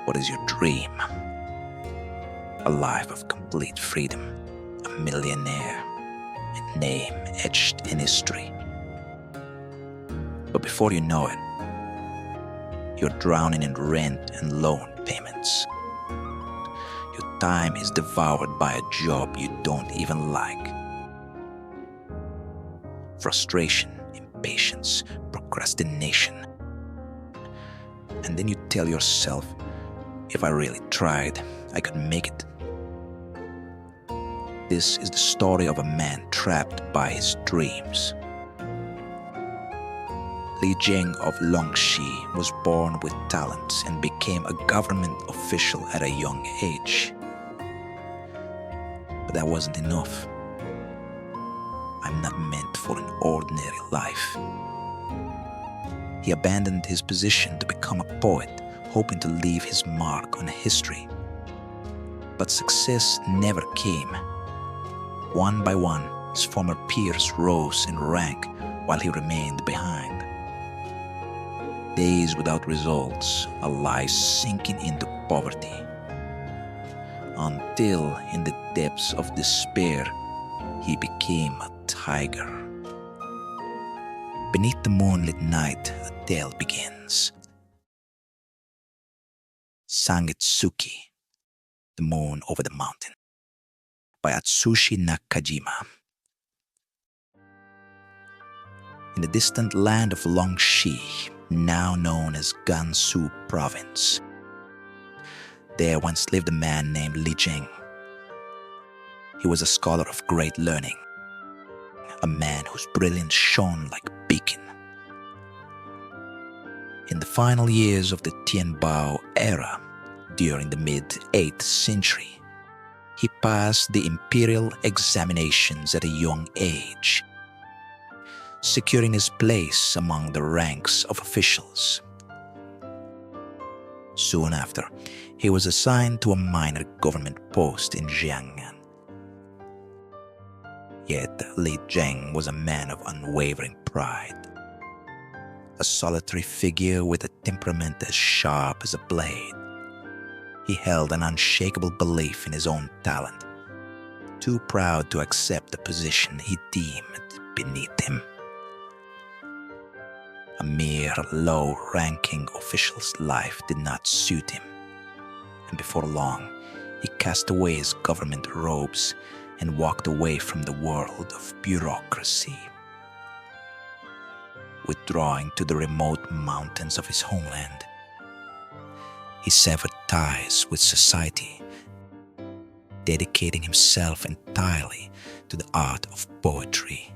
What is your dream? A life of complete freedom, a millionaire, a name etched in history. But before you know it, you're drowning in rent and loan payments. Your time is devoured by a job you don't even like. Frustration, impatience, procrastination. And then you tell yourself, if I really tried, I could make it. This is the story of a man trapped by his dreams. Zheng of Longxi was born with talents and became a government official at a young age. But that wasn't enough. I'm not meant for an ordinary life. He abandoned his position to become a poet, hoping to leave his mark on history. But success never came. One by one, his former peers rose in rank while he remained behind. Days without results, a life sinking into poverty. Until, in the depths of despair, he became a tiger. Beneath the moonlit night, a tale begins. Sangetsuki, The Moon Over the Mountain, by Atsushi Nakajima. In the distant land of Longxi, now known as Gansu Province, there once lived a man named Zheng. He was a scholar of great learning, a man whose brilliance shone like a beacon. In the final years of the Tianbao era, during the mid-8th century, he passed the imperial examinations at a young age, securing his place among the ranks of officials. Soon after, he was assigned to a minor government post in Zheng. Yet Zheng was a man of unwavering pride, a solitary figure with a temperament as sharp as a blade. He held an unshakable belief in his own talent, too proud to accept the position he deemed beneath him. A mere low-ranking official's life did not suit him, and before long, he cast away his government robes and walked away from the world of bureaucracy. Withdrawing to the remote mountains of his homeland, he severed ties with society, dedicating himself entirely to the art of poetry.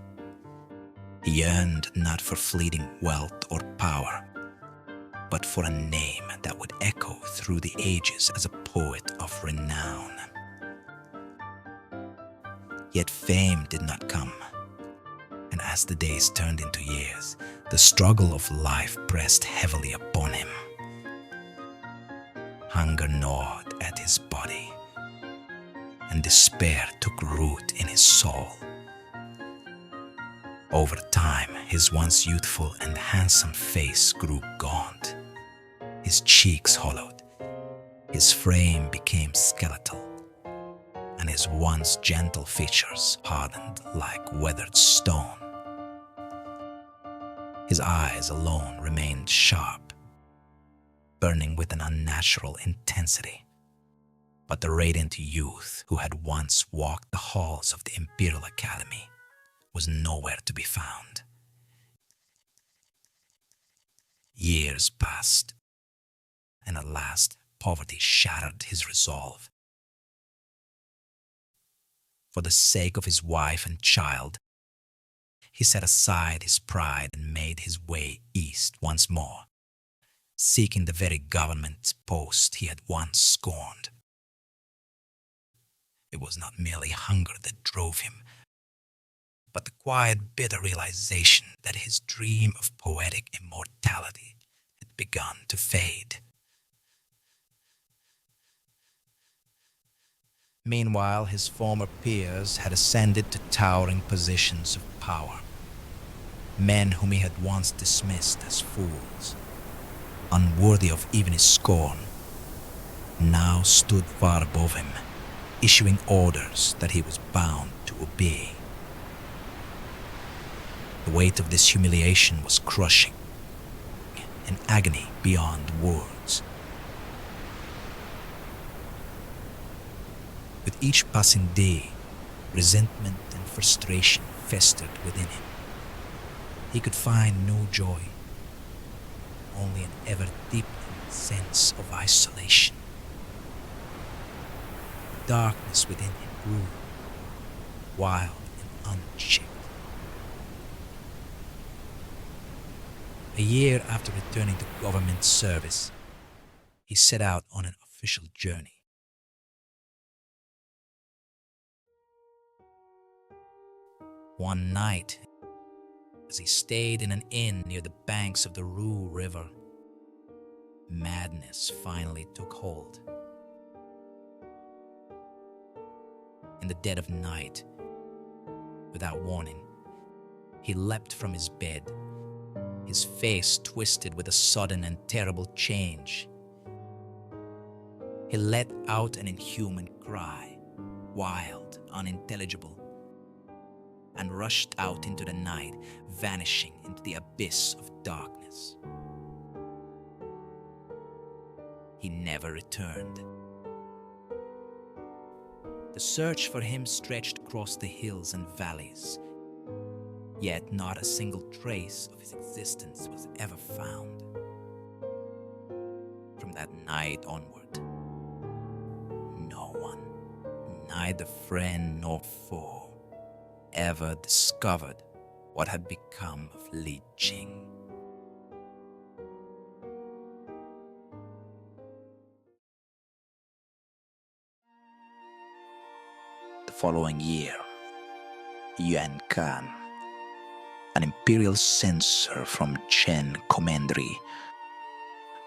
He yearned not for fleeting wealth or power, but for a name that would echo through the ages as a poet of renown. Yet fame did not come, and as the days turned into years, the struggle of life pressed heavily upon him. Hunger gnawed at his body, and despair took root in his soul. Over time, his once youthful and handsome face grew gaunt. His cheeks hollowed, his frame became skeletal, and his once gentle features hardened like weathered stone. His eyes alone remained sharp, burning with an unnatural intensity. But the radiant youth who had once walked the halls of the Imperial Academy was nowhere to be found. Years passed, and at last poverty shattered his resolve. For the sake of his wife and child, he set aside his pride and made his way east once more, seeking the very government post he had once scorned. It was not merely hunger that drove him, but the quiet, bitter realization that his dream of poetic immortality had begun to fade. Meanwhile, his former peers had ascended to towering positions of power. Men whom he had once dismissed as fools, unworthy of even his scorn, now stood far above him, issuing orders that he was bound to obey. The weight of this humiliation was crushing, an agony beyond words. With each passing day, resentment and frustration festered within him. He could find no joy, only an ever-deepening sense of isolation. The darkness within him grew, wild and unchecked. A year after returning to government service, he set out on an official journey. One night, as he stayed in an inn near the banks of the Rue River, madness finally took hold. In the dead of night, without warning, he leapt from his bed, his face twisted with a sudden and terrible change. He let out an inhuman cry, wild, unintelligible, and rushed out into the night, vanishing into the abyss of darkness. He never returned. The search for him stretched across the hills and valleys, yet not a single trace of his existence was ever found. From that night onward, no one, neither friend nor foe, ever discovered what had become of Li Zheng. The following year, Yuan Khan, an imperial censor from Zheng Commandery,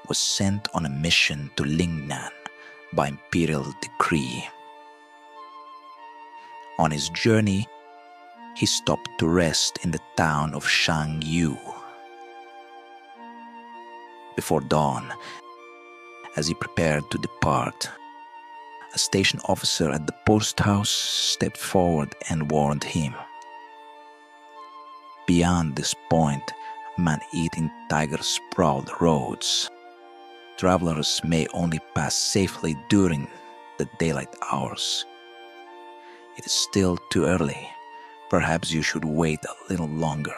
was sent on a mission to Lingnan by imperial decree. On his journey, he stopped to rest in the town of Shangyu. Before dawn, as he prepared to depart, a station officer at the post house stepped forward and warned him. Beyond this point, man-eating tigers prowl the roads. Travelers may only pass safely during the daylight hours. It is still too early. Perhaps you should wait a little longer.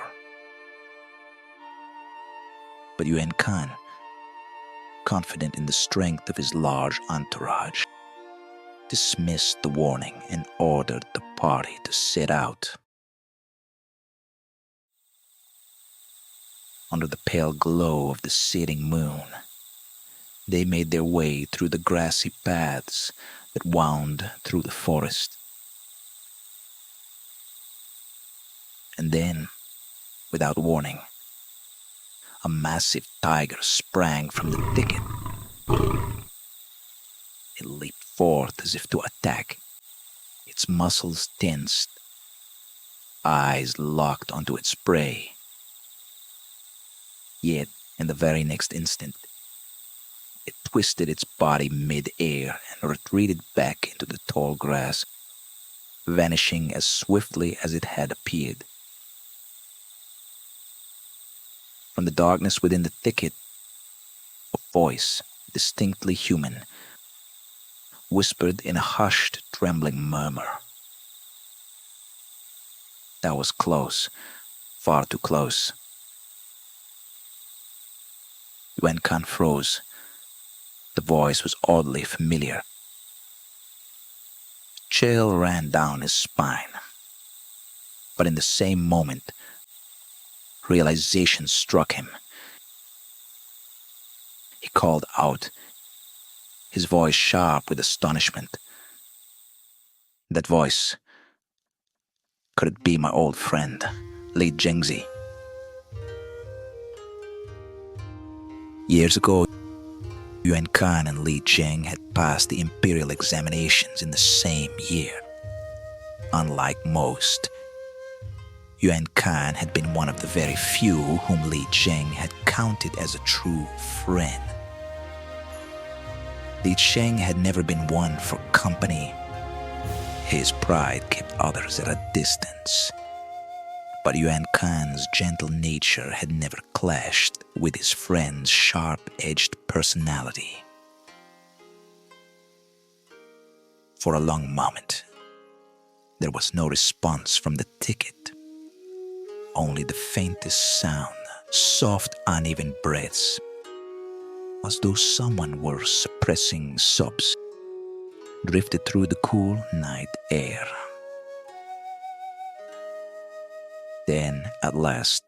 But Yuan Khan, confident in the strength of his large entourage, dismissed the warning and ordered the party to set out. Under the pale glow of the setting moon, they made their way through the grassy paths that wound through the forest. And then, without warning, a massive tiger sprang from the thicket. It leaped forth as if to attack, its muscles tensed, eyes locked onto its prey. Yet, in the very next instant, it twisted its body mid-air and retreated back into the tall grass, vanishing as swiftly as it had appeared. From the darkness within the thicket, a voice, distinctly human, whispered in a hushed, trembling murmur. That was close, far too close. Yuan Khan froze. The voice was oddly familiar. A chill ran down his spine. But in the same moment, realization struck him. He called out, his voice sharp with astonishment. That voice, could it be my old friend, Li Zhengzi? Years ago, Yuan Khan and Li Zheng had passed the imperial examinations in the same year. Unlike most, Yuan Khan had been one of the very few whom Li Zheng had counted as a true friend. Zheng had never been one for company. His pride kept others at a distance. But Yuan Kan's gentle nature had never clashed with his friend's sharp-edged personality. For a long moment, there was no response from the ticket. Only the faintest sound, soft, uneven breaths, as though someone were suppressing sobs, drifted through the cool night air. Then, at last,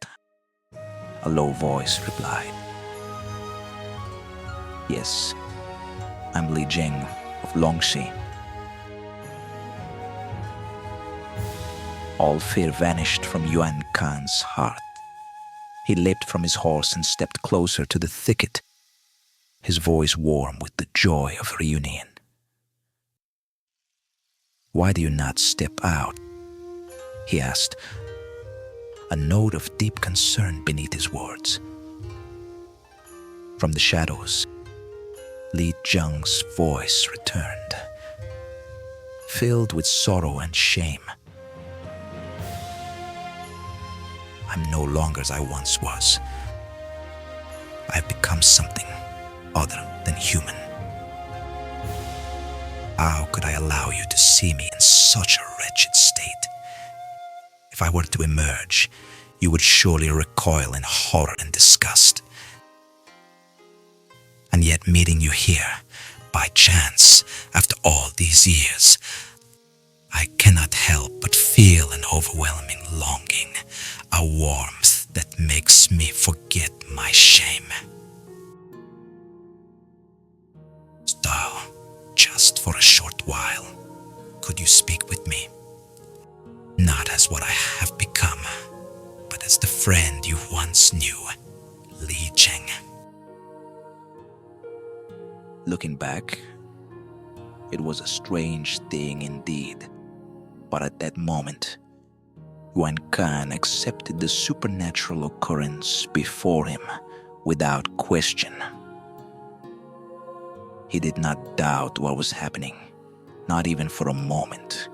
a low voice replied, "Yes, I'm Zheng of Longxi." All fear vanished from Yuan Kan's heart. He leapt from his horse and stepped closer to the thicket, his voice warm with the joy of reunion. "Why do you not step out?" he asked, a note of deep concern beneath his words. From the shadows, Zheng's voice returned, filled with sorrow and shame. "I'm no longer as I once was. I've become something other than human. How could I allow you to see me in such a wretched state? If I were to emerge, you would surely recoil in horror and disgust. And yet meeting you here, by chance, after all these years, I cannot help but feel an overwhelming longing, a warmth that makes me forget my shame. So, just for a short while, could you speak with me? Not as what I have become, but as the friend you once knew, Zheng." Looking back, it was a strange thing indeed. But at that moment, Yuan Kan accepted the supernatural occurrence before him without question. He did not doubt what was happening, not even for a moment.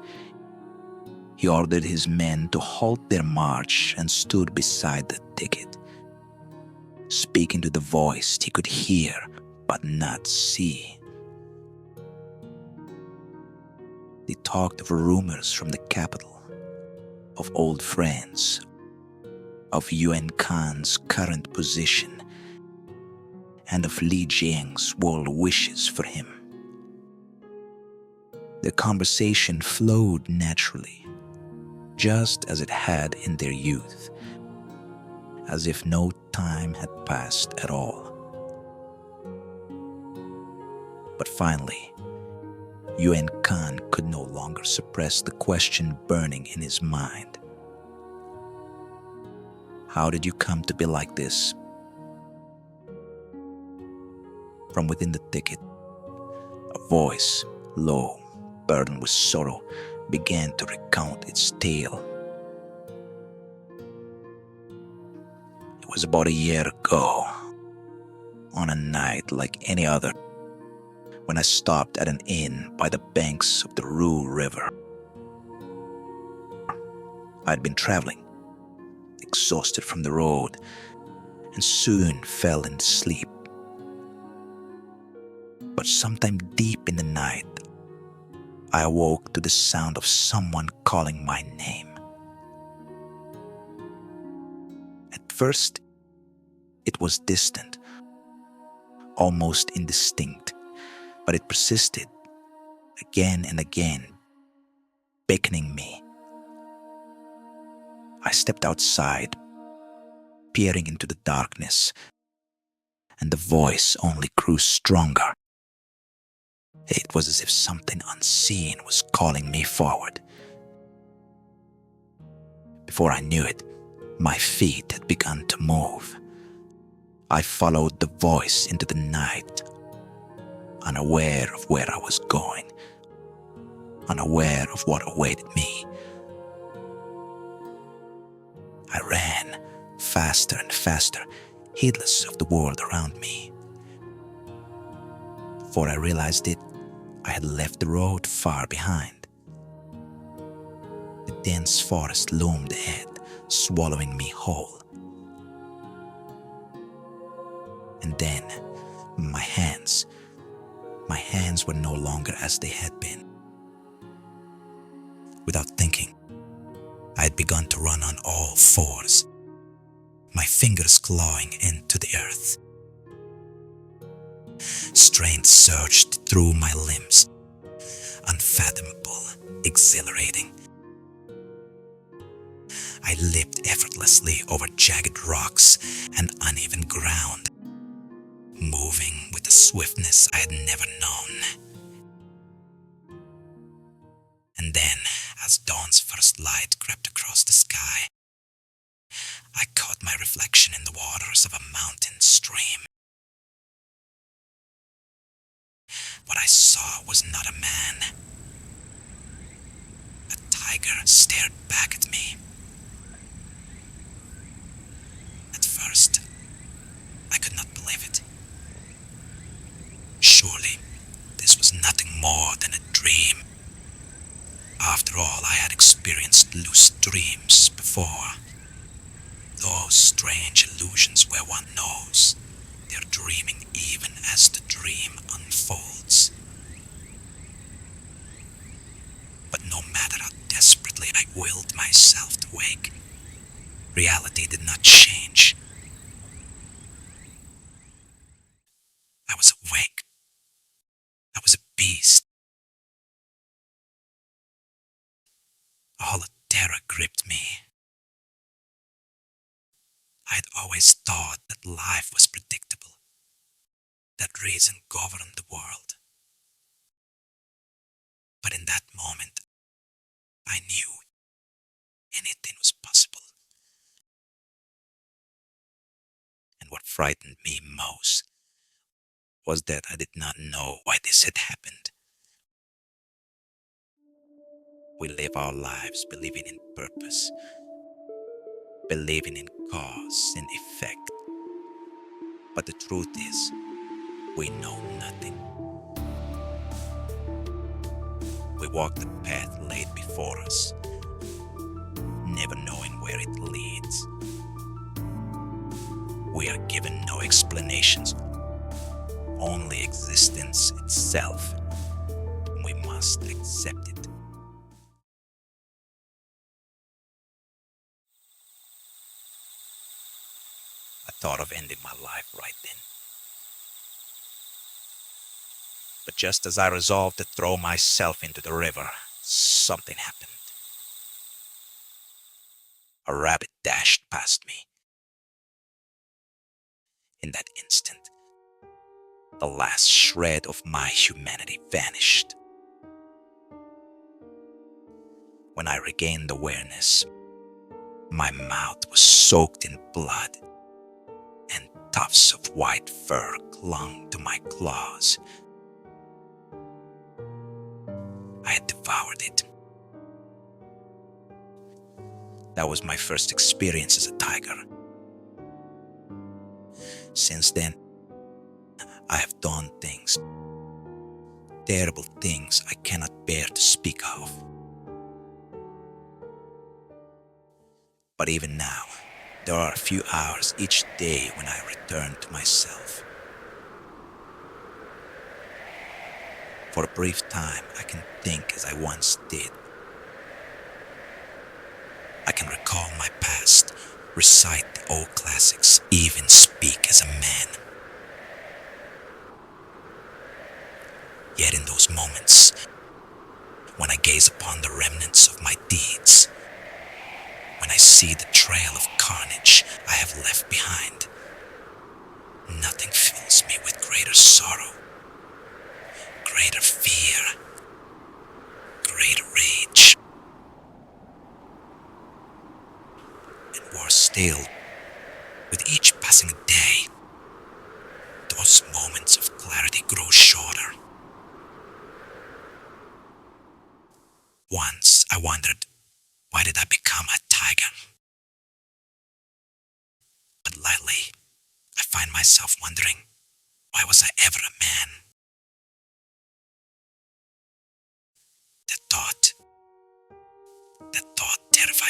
He ordered his men to halt their march and stood beside the thicket, speaking to the voice he could hear but not see. They talked of rumors from the capital, of old friends, of Yuan Kan's current position, and of Zheng's world wishes for him. The conversation flowed naturally, just as it had in their youth, as if no time had passed at all. But finally, Yuan Kan could no longer suppress the question burning in his mind. "How did you come to be like this?" From within the thicket, a voice, low, burdened with sorrow, began to recount its tale. "It was about a year ago, on a night like any other, when I stopped at an inn by the banks of the Ru River. I'd been traveling, exhausted from the road, and soon fell into sleep. But sometime deep in the night, I awoke to the sound of someone calling my name. At first, it was distant, almost indistinct, but it persisted, again and again, beckoning me. I stepped outside, peering into the darkness, and the voice only grew stronger. It was as if something unseen was calling me forward. Before I knew it, my feet had begun to move. I followed the voice into the night, unaware of where I was going, unaware of what awaited me. I ran faster and faster, heedless of the world around me. Before I realized it, I had left the road far behind. The dense forest loomed ahead, swallowing me whole. And then, my hands were no longer as they had been. Without thinking, I had begun to run on all fours, my fingers clawing into the earth. Strength surged through my limbs, unfathomable, exhilarating. I leaped effortlessly over jagged rocks and uneven ground, moving with a swiftness I had never known. And then, as dawn's first light crept across the sky, I caught my reflection in the waters of a mountain stream. What I saw was not a man. A tiger stared back at me. At first, I could not believe it. Surely, this was nothing more than a dream. After all, I had experienced lucid dreams before. Those strange illusions where one knows they're dreaming even as the dream unfolds. But no matter how desperately I willed myself to wake, reality did not change. I was awake. I was a beast. A hollow terror gripped me. I had always thought that life was predictable, that reason governed the world. But in that moment, I knew anything was possible. And what frightened me most was that I did not know why this had happened. We live our lives believing in purpose, believing in cause and effect. But the truth is, we know nothing. We walk the path laid before us, never knowing where it leads. We are given no explanations, only existence itself. We must accept it. I thought of ending my life right then. But just as I resolved to throw myself into the river, something happened. A rabbit dashed past me. In that instant, the last shred of my humanity vanished. When I regained awareness, my mouth was soaked in blood, and tufts of white fur clung to my claws. I had devoured it. That was my first experience as a tiger. Since then, I have done things, terrible things I cannot bear to speak of. But even now, there are a few hours each day when I return to myself. For a brief time, I can think as I once did. I can recall my past, recite the old classics, even speak as a man. Yet in those moments, when I gaze upon the remnants of my deeds, when I see the trail of carnage I have left behind, nothing fills me with greater sorrow, greater fear, greater rage. And worse still, with each passing day, those moments of clarity grow shorter. Once I wondered, why did I become a tiger? But lately, I find myself wondering, why was I ever a man?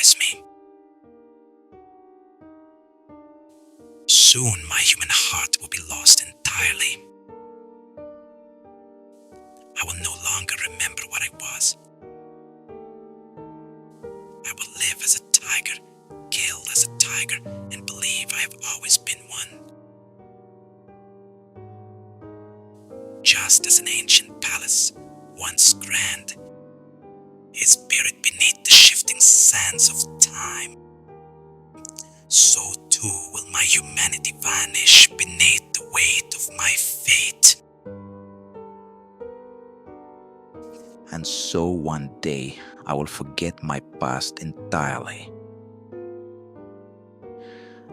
recognize me. Soon my human heart will be lost entirely. I will no longer remember what I was. I will live as a tiger, kill as a tiger, and believe I have always been one. Just as an ancient palace, once grand, is buried beneath the shifting sands of time, so too will my humanity vanish beneath the weight of my fate. And so one day I will forget my past entirely.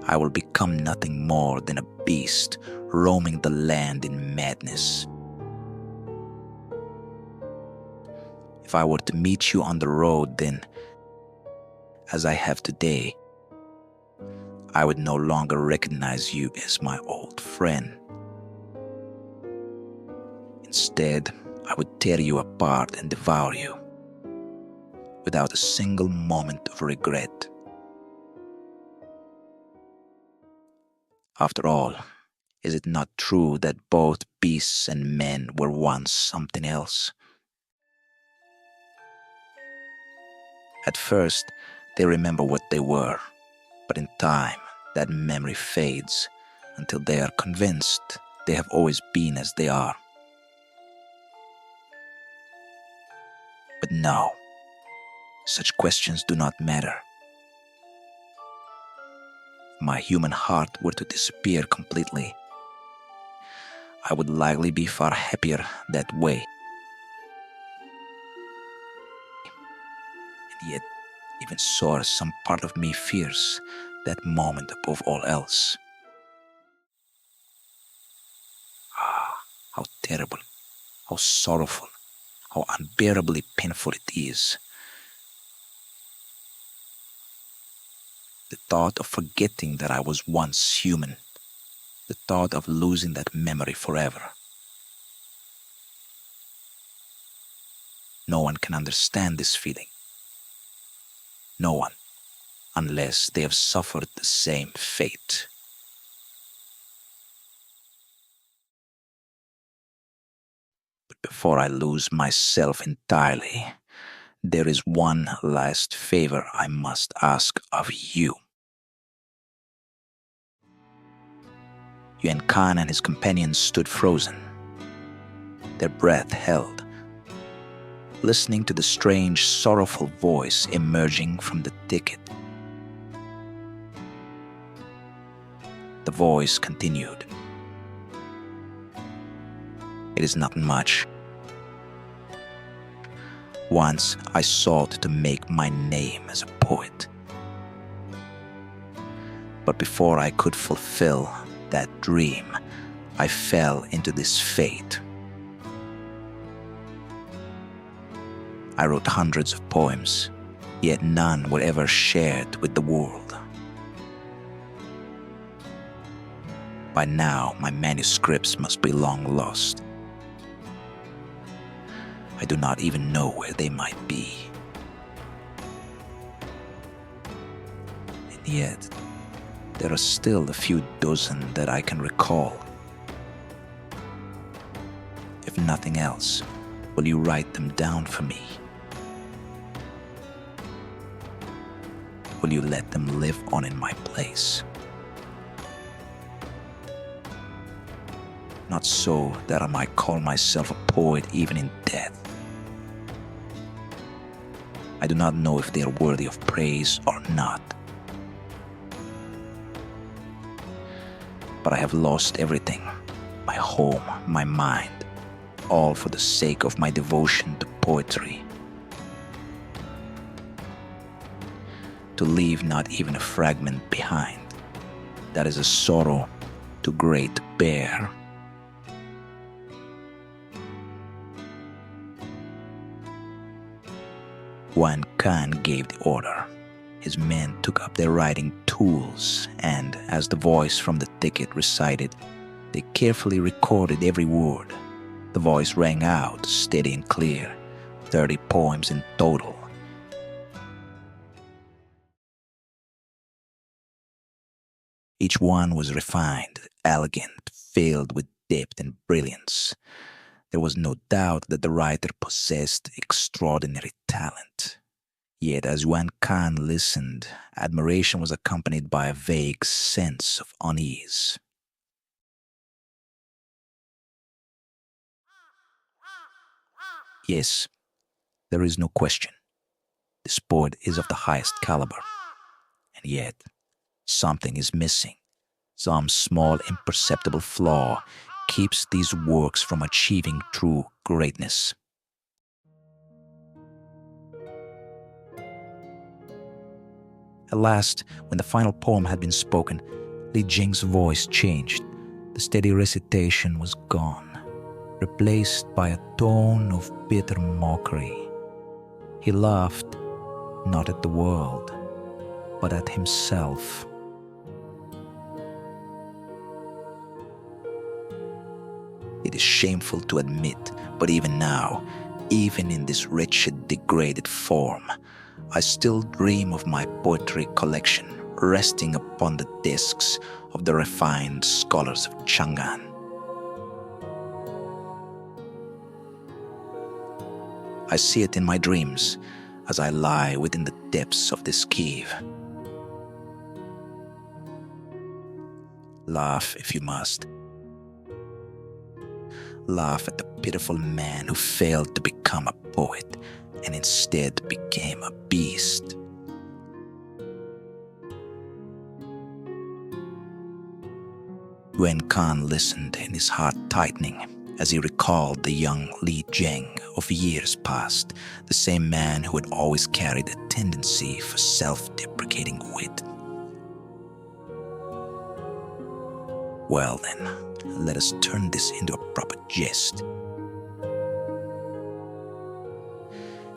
I will become nothing more than a beast roaming the land in madness. If I were to meet you on the road, then, as I have today, I would no longer recognize you as my old friend. Instead, I would tear you apart and devour you, without a single moment of regret. After all, is it not true that both beasts and men were once something else? At first, they remember what they were, but in time, that memory fades until they are convinced they have always been as they are. But no, such questions do not matter. If my human heart were to disappear completely, I would likely be far happier that way. And yet, even so, some part of me fears that moment above all else. Ah, how terrible, how sorrowful, how unbearably painful it is. The thought of forgetting that I was once human, the thought of losing that memory forever. No one can understand this feeling. No one, unless they have suffered the same fate. But before I lose myself entirely, there is one last favor I must ask of you. Yuan Khan and his companions stood frozen, their breath held, listening to the strange, sorrowful voice emerging from the thicket. The voice continued. It is not much. Once I sought to make my name as a poet. But before I could fulfill that dream, I fell into this fate. I wrote hundreds of poems, yet none were ever shared with the world. By now, my manuscripts must be long lost. I do not even know where they might be. And yet, there are still a few dozen that I can recall. If nothing else, will you write them down for me? Will you let them live on in my place? Not so that I might call myself a poet even in death. I do not know if they are worthy of praise or not. But I have lost everything, my home, my mind, all for the sake of my devotion to poetry. To leave not even a fragment behind, that is a sorrow too great to bear. Yuan Khan gave the order. His men took up their writing tools, and as the voice from the thicket recited, they carefully recorded every word. The voice rang out, steady and clear, 30 poems in total. Each one was refined, elegant, filled with depth and brilliance. There was no doubt that the writer possessed extraordinary talent. Yet as Yuan Khan listened, admiration was accompanied by a vague sense of unease. Yes, there is no question. The sport is of the highest caliber. And yet, something is missing. Some small imperceptible flaw keeps these works from achieving true greatness. At last, when the final poem had been spoken, Li Jing's voice changed. The steady recitation was gone, replaced by a tone of bitter mockery. He laughed, not at the world, but at himself. It is shameful to admit, but even now, even in this wretched, degraded form, I still dream of my poetry collection resting upon the desks of the refined scholars of Chang'an. I see it in my dreams as I lie within the depths of this cave. Laugh if you must. Laugh at the pitiful man who failed to become a poet and instead became a beast. Yuan Khan listened, and his heart tightening as he recalled the young Li Zheng of years past, the same man who had always carried a tendency for self-deprecating wit. Well then, let us turn this into a proper jest.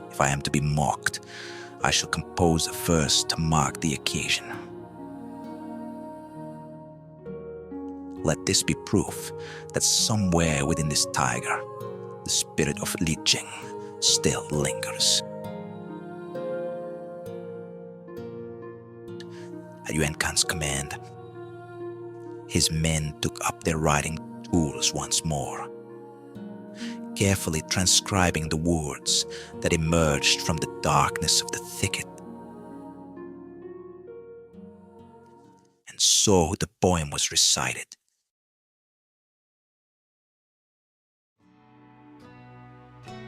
If I am to be mocked, I shall compose a verse to mark the occasion. Let this be proof that somewhere within this tiger, the spirit of Li Zheng still lingers. At Yuan Khan's command, his men took up their writing tools once more, carefully transcribing the words that emerged from the darkness of the thicket. And so the poem was recited.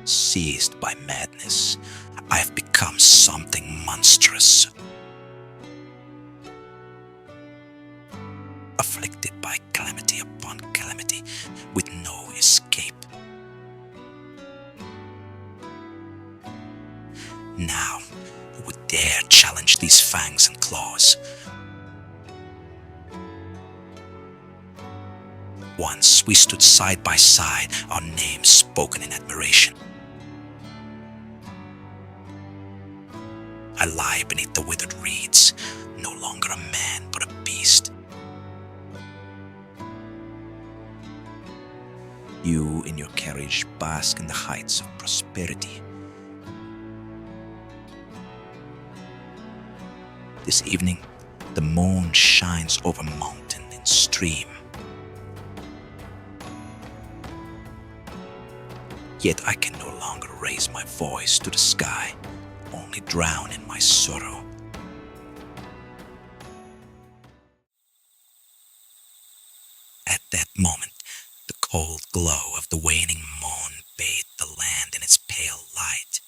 Seized by madness, I have become something monstrous. Afflicted by calamity upon calamity, with no escape. Now, who would dare challenge these fangs and claws? Once we stood side by side, our names spoken in admiration. I lie beneath the withered reeds, no longer a man but a beast. You in your carriage bask in the heights of prosperity. This evening, the moon shines over mountain and stream. Yet I can no longer raise my voice to the sky, only drown in my sorrow. At that moment, the cold glow of the waning moon bathed the land in its pale light.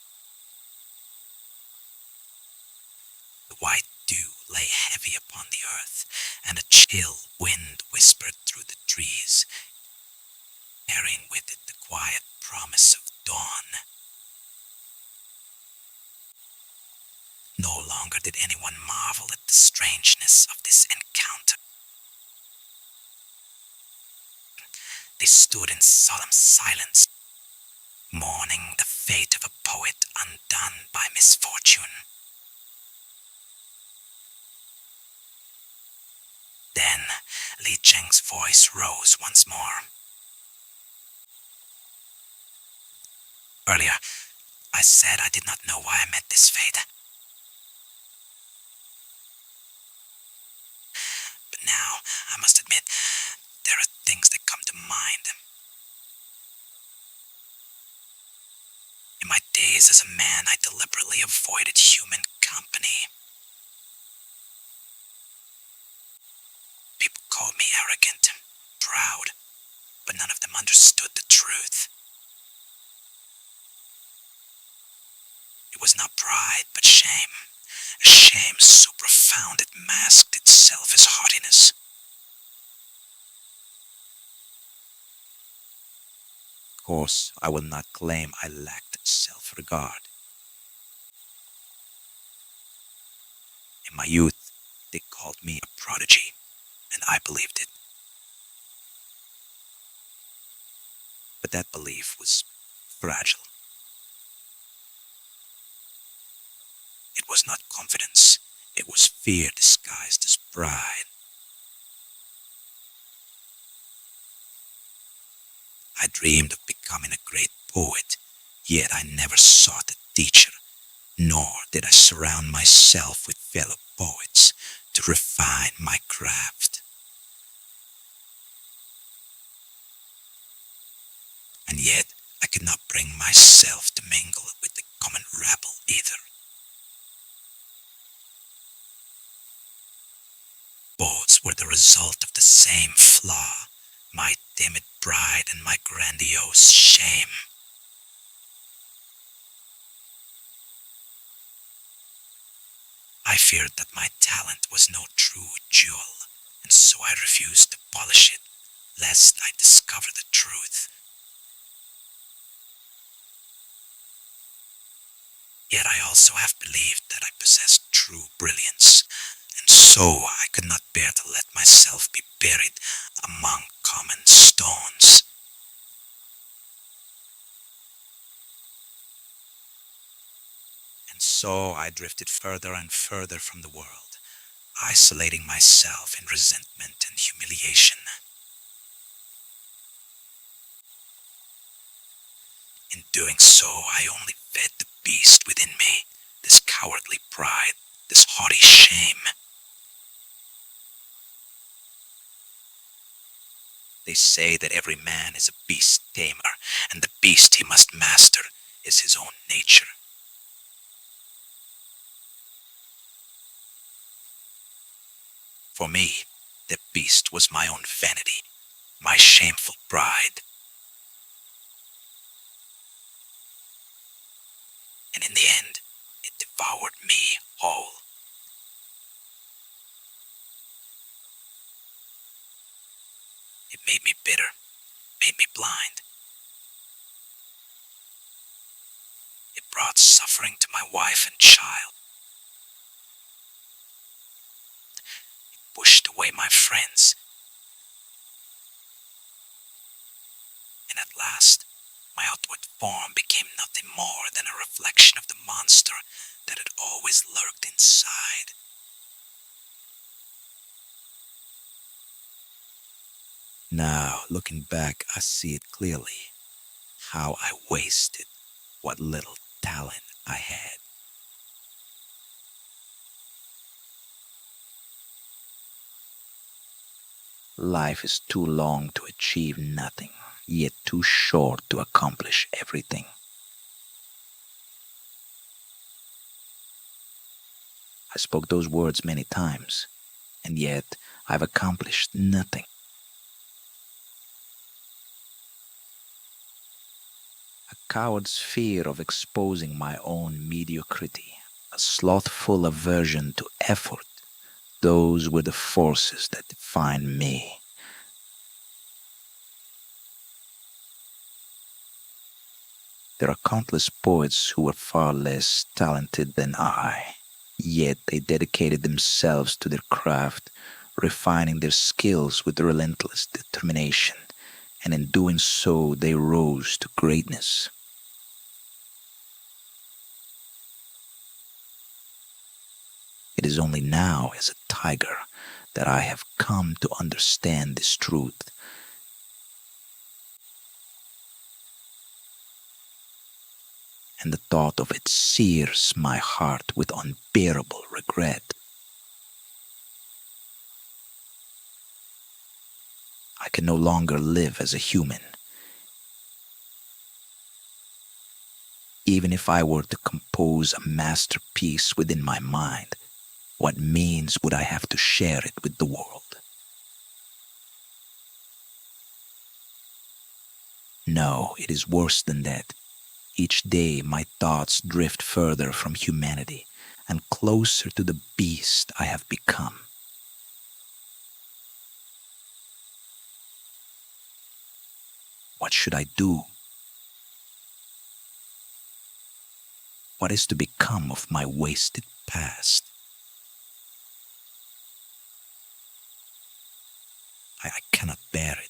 The white dew lay heavy upon the earth, and a chill wind whispered through the trees, carrying with it the quiet promise of dawn. No longer did anyone marvel at the strangeness of this encounter. They stood in solemn silence, mourning the fate of a poet undone by misfortune. Then Li Zheng's voice rose once more. Earlier, I said I did not know why I met this fate. But now, I must admit, there are things that come to mind. In my days as a man, I deliberately avoided human company. People called me arrogant, proud, but none of them understood the truth. It was not pride, but shame. A shame so profound it masked itself as haughtiness. Of course, I will not claim I lacked self-regard. In my youth, they called me a prodigy, and I believed it. But that belief was fragile. It was not confidence, it was fear disguised as pride. I dreamed of becoming a great poet, yet I never sought a teacher, nor did I surround myself with fellow poets to refine my craft. And yet I could not bring myself to mingle with the common rabble either. Both were the result of the same flaw, my timid pride and my grandiose shame. I feared that my talent was no true jewel, and so I refused to polish it, lest I discover the truth. Yet I also have believed that I possessed true brilliance, and so I could not bear to let myself be buried among common stones. And so I drifted further and further from the world, isolating myself in resentment and humiliation. In doing so, I only fed the beast within me, this cowardly pride, this haughty shame. They say that every man is a beast tamer, and the beast he must master is his own nature. For me, the beast was my own vanity, my shameful pride. And in the end, it devoured me whole. It made me bitter, made me blind. It brought suffering to my wife and child. It pushed away my friends. And at last, my outward form became nothing more than a reflection of the monster that had always lurked inside. Now, looking back, I see it clearly, how I wasted what little talent I had. Life is too long to achieve nothing, yet too short to accomplish everything. I spoke those words many times, and yet I've accomplished nothing. A coward's fear of exposing my own mediocrity, a slothful aversion to effort, those were the forces that defined me. There are countless poets who were far less talented than I, yet they dedicated themselves to their craft, refining their skills with relentless determination, and in doing so they rose to greatness. It is only now, as a tiger, that I have come to understand this truth. And the thought of it sears my heart with unbearable regret. I can no longer live as a human. Even if I were to compose a masterpiece within my mind, what means would I have to share it with the world? No, it is worse than that. Each day my thoughts drift further from humanity and closer to the beast I have become. What should I do? What is to become of my wasted past? I cannot bear it.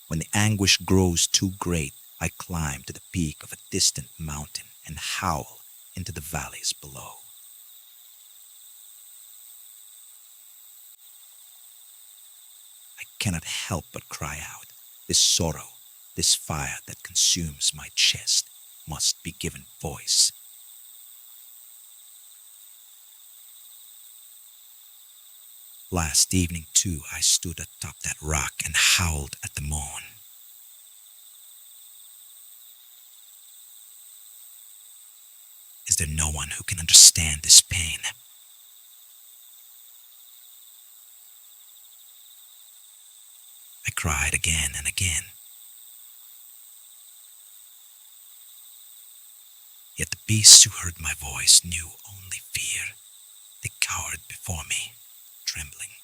When the anguish grows too great, I climb to the peak of a distant mountain and howl into the valleys below. I cannot help but cry out. This sorrow, this fire that consumes my chest must be given voice. Last evening, too, I stood atop that rock and howled at the moon. Is there no one who can understand this pain? I cried again and again. Yet the beasts who heard my voice knew only fear. They cowered before me, trembling.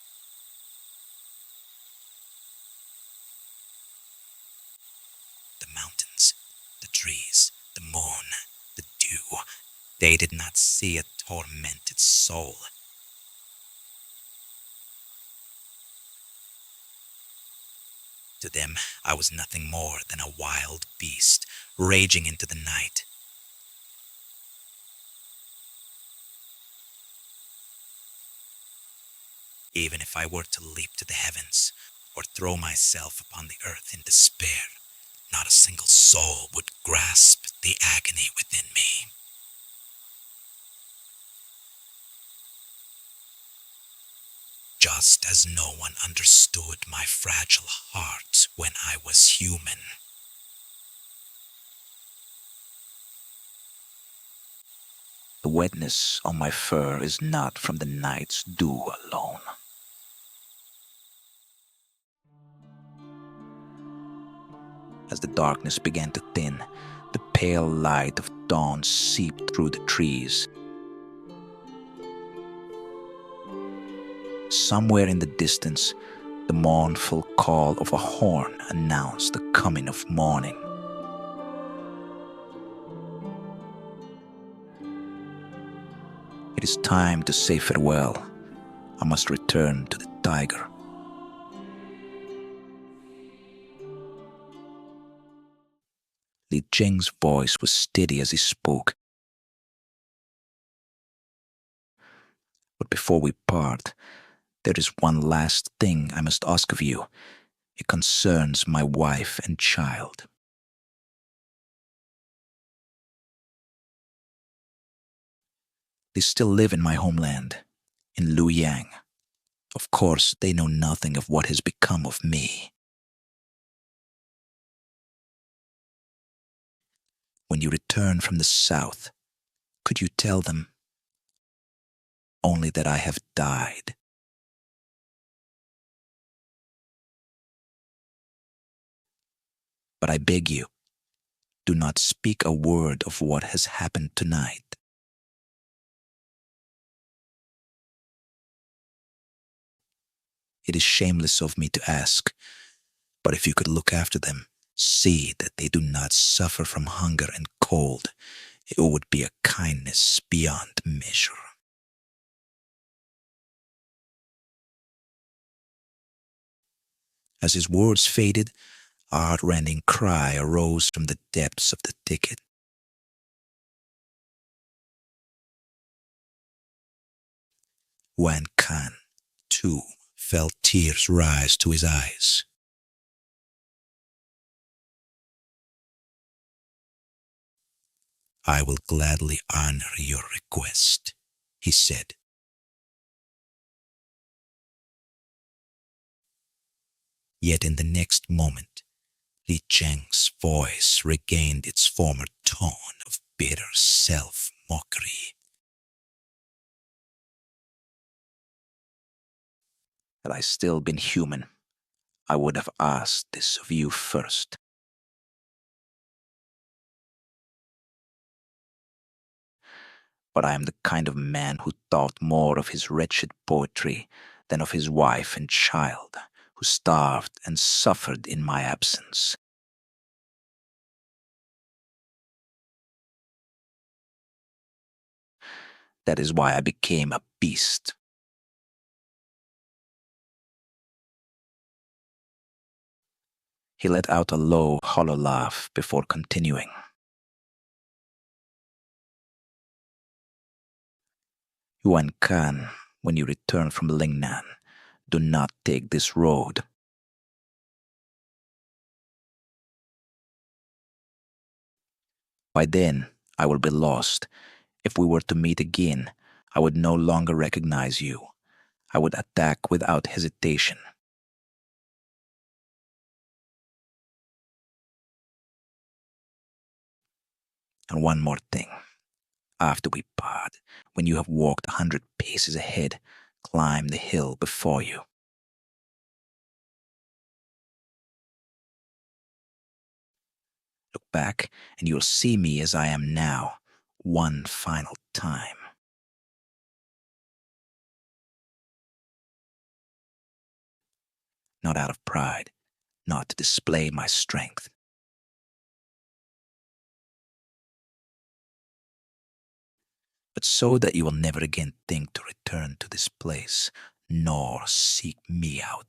The mountains, the trees, the moon, the dew, they did not see a tormented soul. To them, I was nothing more than a wild beast, raging into the night. Even if I were to leap to the heavens, or throw myself upon the earth in despair, not a single soul would grasp the agony within me. Just as no one understood my fragile heart when I was human. The wetness on my fur is not from the night's dew alone. As the darkness began to thin, the pale light of dawn seeped through the trees. Somewhere in the distance, the mournful call of a horn announced the coming of morning. It is time to say farewell. I must return to the tiger. Zheng's voice was steady as he spoke. But before we part, there is one last thing I must ask of you. It concerns my wife and child. They still live in my homeland, in Luoyang. Of course, they know nothing of what has become of me. When you return from the south, could you tell them only that I have died? But I beg you, do not speak a word of what has happened tonight. It is shameless of me to ask, but if you could look after them, see that they do not suffer from hunger and cold, it would be a kindness beyond measure. As his words faded, a heart-rending cry arose from the depths of the thicket. Wan Kan, too, felt tears rise to his eyes. I will gladly honor your request, he said. Yet in the next moment, Li Zheng's voice regained its former tone of bitter self-mockery. Had I still been human, I would have asked this of you first. But I am the kind of man who thought more of his wretched poetry than of his wife and child, who starved and suffered in my absence. That is why I became a beast. He let out a low, hollow laugh before continuing. Yuan Kan, when you return from Lingnan, do not take this road. By then, I will be lost. If we were to meet again, I would no longer recognize you. I would attack without hesitation. And one more thing. After we part, when you have walked 100 paces ahead, climb the hill before you. Look back, and you'll see me as I am now, one final time. Not out of pride, not to display my strength, but so that you will never again think to return to this place, nor seek me out.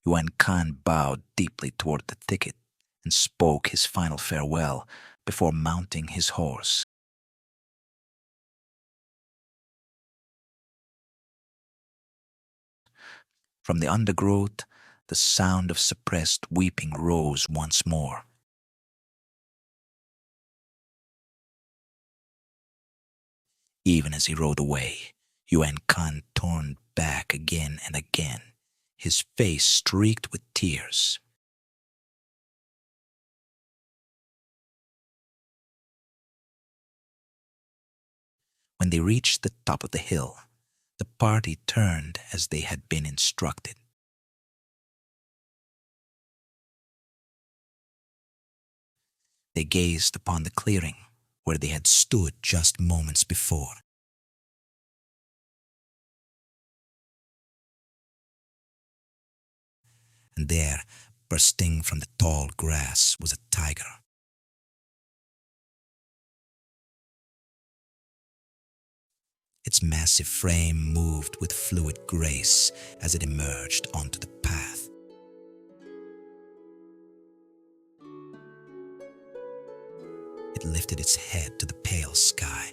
Yuan Kan bowed deeply toward the thicket and spoke his final farewell before mounting his horse. From the undergrowth, the sound of suppressed weeping rose once more. Even as he rode away, Yuan Kan turned back again and again, his face streaked with tears. When they reached the top of the hill, the party turned as they had been instructed. They gazed upon the clearing where they had stood just moments before. And there, bursting from the tall grass, was a tiger. Its massive frame moved with fluid grace as it emerged onto the path. It lifted its head to the pale sky,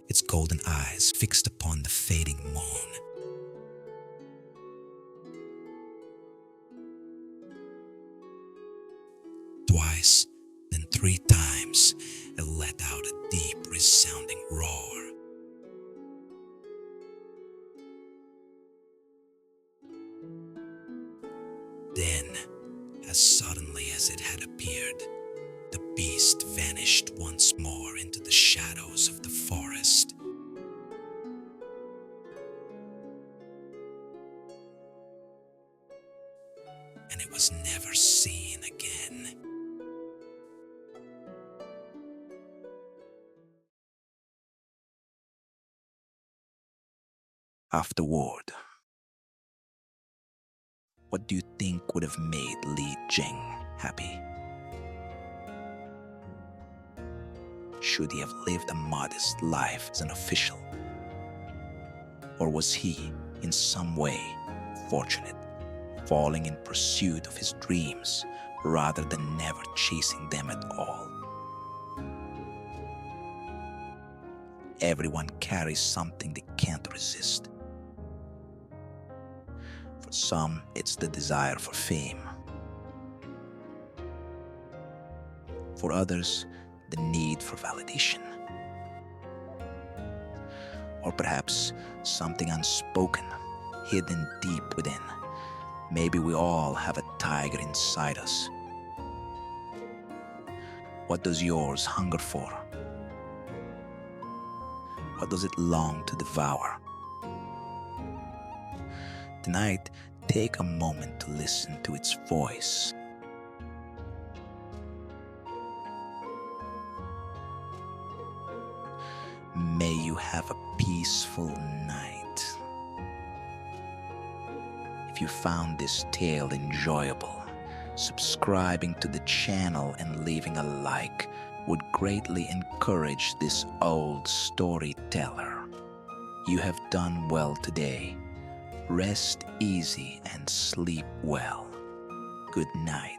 its golden eyes fixed upon the fading moon. Twice, then 3 times, it let out a deep, resounding roar. Then, as suddenly as it had appeared, the beast vanished once more into the shadows of the forest. And it was never seen again. Afterward, what do you think would have made Li Zheng happy? Should he have lived a modest life as an official? Or was he, in some way, fortunate, falling in pursuit of his dreams rather than never chasing them at all? Everyone carries something they can't resist. For some, it's the desire for fame. For others, the need for validation. or perhaps something unspoken, hidden deep within. Maybe we all have a tiger inside us. What does yours hunger for? What does it long to devour? Tonight, take a moment to listen to its voice. May you have a peaceful night. If you found this tale enjoyable, subscribing to the channel and leaving a like would greatly encourage this old storyteller. You have done well today. Rest easy and sleep well. Good night.